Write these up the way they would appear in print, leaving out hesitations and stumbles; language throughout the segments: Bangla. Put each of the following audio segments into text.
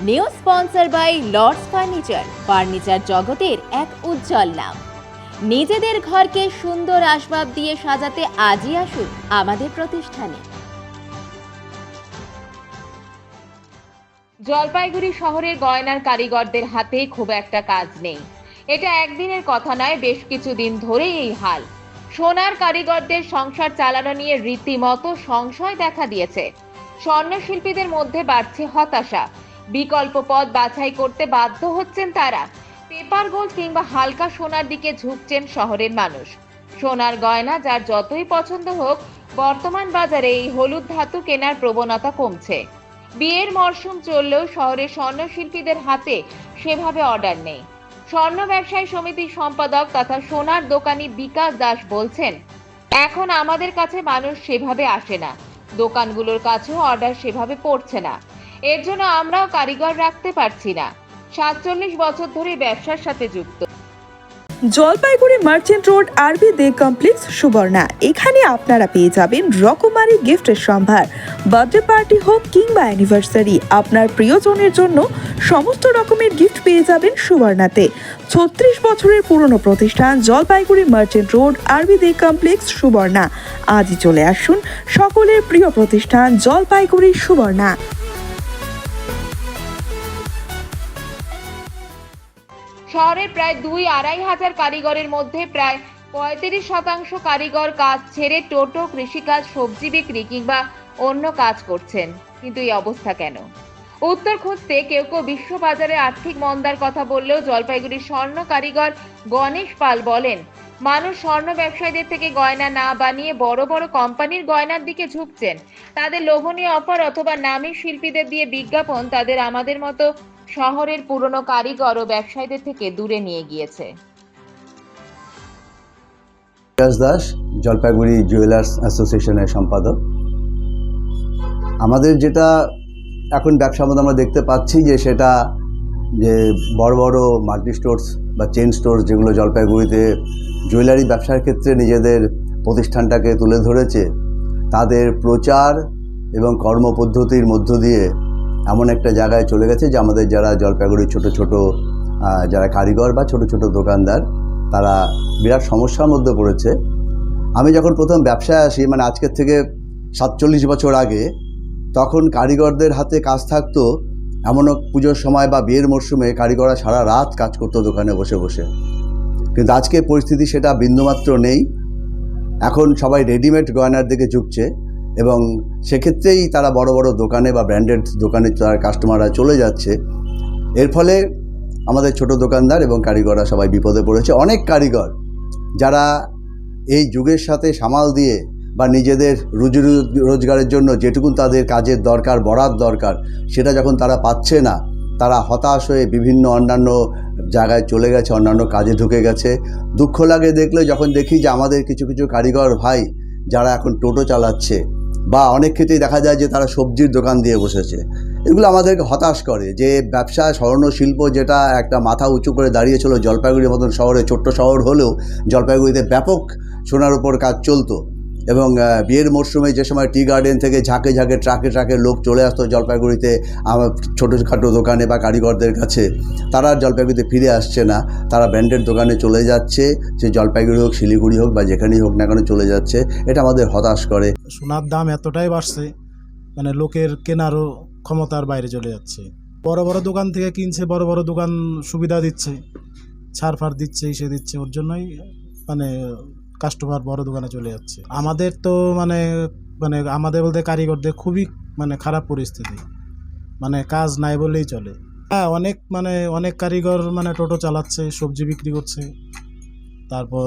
New sponsor by Lords furniture জগতের এক উজ্জ্বল নাম। নিজেদের ঘরকে সুন্দর আসবাব দিয়ে সাজাতে আজই আসুন আমাদের প্রতিষ্ঠানে। জলপাইগুড়ি শহরের গয়নার কারিগরদের হাতে খুব একটা কাজ নেই। এটা একদিনের কথা নয়, বেশ কিছুদিন ধরেই এই হাল। সোনার কারিগরদের সংসার চালানো নিয়ে রীতিমতো সংশয় দেখা দিয়েছে। স্বর্ণশিল্পীদের মধ্যে বাড়ছে হতাশা। বিকল্প পথ বাছাই করতে বাধ্য হচ্ছেন তারা। পেপার গোল্ড কিংবা হালকা সোনার দিকে ঝুঁকছেন শহরের মানুষ। সোনার গয়না যার যতই পছন্দ হোক, বর্তমান বাজারে এই হলুদ ধাতু কেনার প্রবণতা কমছে। বিয়ের মরশুম চললেও শহরের স্বর্ণশিল্পীদের হাতে সেভাবে অর্ডার নেই। স্বর্ণ ব্যবসায়ী সমিতির সম্পাদক তথা সোনার দোকানি বিকাশ দাস বলছেন, এখন আমাদের কাছে মানুষ সেভাবে আসে না, দোকানগুলোর কাছেও অর্ডার সেভাবে পড়ছে না। এর জন্য আমরাও কারিগর রাখতে পারছি না। ৪৭ বছর ধরে ব্যবসার সাথে যুক্ত। জলপাইগুড়ি মার্চেন্ট রোড আরবি দে কমপ্লেক্স সুবর্ণা। এখানে আপনারা পেয়ে যাবেন রকমারি গিফটের সম্ভার। বার্থডে পার্টি হোক কিংবা অ্যানিভার্সারি, আপনার প্রিয়জনের জন্য সমস্ত রকমের গিফট পেয়ে যাবেন সুবর্ণাতে। ৩৬ বছরের পুরনো প্রতিষ্ঠান জলপাইগুড়ি মার্চেন্ট রোড আরবি দে কমপ্লেক্স সুবর্ণা। আজই চলে আসুন সকলের প্রিয় প্রতিষ্ঠান জলপাইগুড়ি সুবর্ণা। শহরের প্রায় ২-২.৫ হাজার কারিগরের মধ্যে প্রায় ৩৫% কারিগর কাজ ছেড়ে টোটো, কৃষিকাজ, সবজি বিক্রি কিংবা অন্য কাজ করছেন। কিন্তু এই অবস্থা কেন? উত্তর খুঁজতে কেউ কেউ বিশ্ববাজারে আর্থিক মন্দার কথা বললেও জলপাইগুড়ির স্বর্ণ কারিগর গণেশ পাল বলেন, মানুষ স্বর্ণ ব্যবসায়ীদের থেকে গয়না না বানিয়ে বড় বড় কোম্পানির গয়নার দিকে ঝুঁকছেন। তাদের লোভনীয় অফার অথবা নামী শিল্পীদের দিয়ে বিজ্ঞাপন তাদের আমাদের মতো শহরের পুরনো কারিগর ও ব্যবসায়ীদের থেকে দূরে নিয়ে গিয়েছে। বিকাশ দাস, জলপাইগুড়ি জুয়েলার্স অ্যাসোসিয়েশনের সম্পাদক। আমাদের যেটা এখন ব্যবসার মধ্যে আমরা দেখতে পাচ্ছি যে বড় বড় মাল্টি স্টোর্স বা চেন স্টোর্স যেগুলো জলপাইগুড়িতে জুয়েলারি ব্যবসার ক্ষেত্রে নিজেদের প্রতিষ্ঠানটাকে তুলে ধরেছে, তাদের প্রচার এবং কর্মপদ্ধতির মধ্য দিয়ে এমন একটা জায়গায় চলে গেছে যে আমাদের যারা জলপাইগুড়ির ছোট ছোট যারা কারিগর বা ছোট ছোট দোকানদার, তারা বিরাট সমস্যার মধ্যে পড়েছে। আমি যখন প্রথম ব্যবসায় আসি, মানে আজকের থেকে ৪৭ বছর আগে, তখন কারিগরদের হাতে কাজ থাকতো। এমনও পুজোর সময় বা বিয়ের মরশুমে কারিগররা সারা রাত কাজ করতো দোকানে বসে বসে। কিন্তু আজকে পরিস্থিতি সেটা বিন্দুমাত্র নেই। এখন সবাই রেডিমেড গয়নার দিকে ঝুঁকছে এবং সেক্ষেত্রেই তারা বড় বড় দোকানে বা ব্র্যান্ডেড দোকানে তার কাস্টমাররা চলে যাচ্ছে। এর ফলে আমাদের ছোট দোকানদার এবং কারিগররা সবাই বিপদে পড়েছে। অনেক কারিগর যারা এই যুগের সাথে সামাল দিয়ে বা নিজেদের রুজি রোজগারের জন্য যেটুকুন তাদের কাজের দরকার, বরাত দরকার, সেটা যখন তারা পাচ্ছে না, তারা হতাশ হয়ে বিভিন্ন অন্যান্য জায়গায় চলে গেছে, অন্যান্য কাজে ঢুকে গেছে। দুঃখ লাগে দেখলে যখন দেখি যে আমাদের কিছু কিছু কারিগর ভাই যারা এখন টোটো চালাচ্ছে বা অনেক ক্ষেত্রেই দেখা যায় যে তারা সবজির দোকান দিয়ে বসেছে। এগুলো আমাদেরকে হতাশ করে যে ব্যবসা, স্বর্ণ শিল্প যেটা একটা মাথা উঁচু করে দাঁড়িয়েছিল জলপাইগুড়ির মতন শহরে, ছোট্ট শহর হলেও জলপাইগুড়িতে ব্যাপক সোনার উপর কাজ চলতো। এবং বিয়ের মরশুমে যে সময় টি গার্ডেন থেকে ঝাঁকে ঝাঁকে ট্রাকে ট্রাকে লোক চলে আসতো জলপাইগুড়িতে আমার ছোটোখাটো দোকানে বা কারিগরদের কাছে, তারা জলপাইগুড়িতে ফিরে আসছে না। তারা ব্র্যান্ডেড দোকানে চলে যাচ্ছে, সে জলপাইগুড়ি হোক, শিলিগুড়ি হোক বা যেখানেই হোক না কেন চলে যাচ্ছে। এটা আমাদের হতাশ করে। সোনার দাম এতটাই বাড়ছে, মানে লোকের কেনারও ক্ষমতার বাইরে চলে যাচ্ছে। বড় বড় দোকান থেকে কিনছে, বড় বড় দোকান সুবিধা দিচ্ছে, ছাড় ফাড় দিচ্ছে, সে দিচ্ছে, ওর জন্যই মানে কাস্টমার বড় দোকানে চলে যাচ্ছে। আমাদের তো মানে মানে আমাদের বলতে কারিগরদের খুবই মানে খারাপ পরিস্থিতি, মানে কাজ নাই বললেই চলে। হ্যাঁ, অনেক কারিগর মানে টোটো চালাচ্ছে, সবজি বিক্রি করছে, তারপর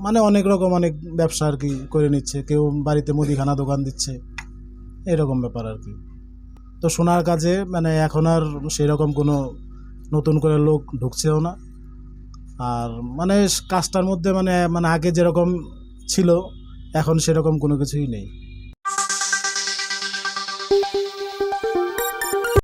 মানে অনেক রকম অনেক ব্যবসা আর কি করে নিচ্ছে। কেউ বাড়িতে মুদিখানা দোকান দিচ্ছে, এরকম ব্যাপার আর কি। তো সোনার কাজে মানে এখন আর সেরকম কোনো নতুন করে লোক ঢুকছেও না। আর মানে কাজটার মধ্যে মানে আগে যেরকম ছিল এখন সেরকম কোনো কিছুই নেই।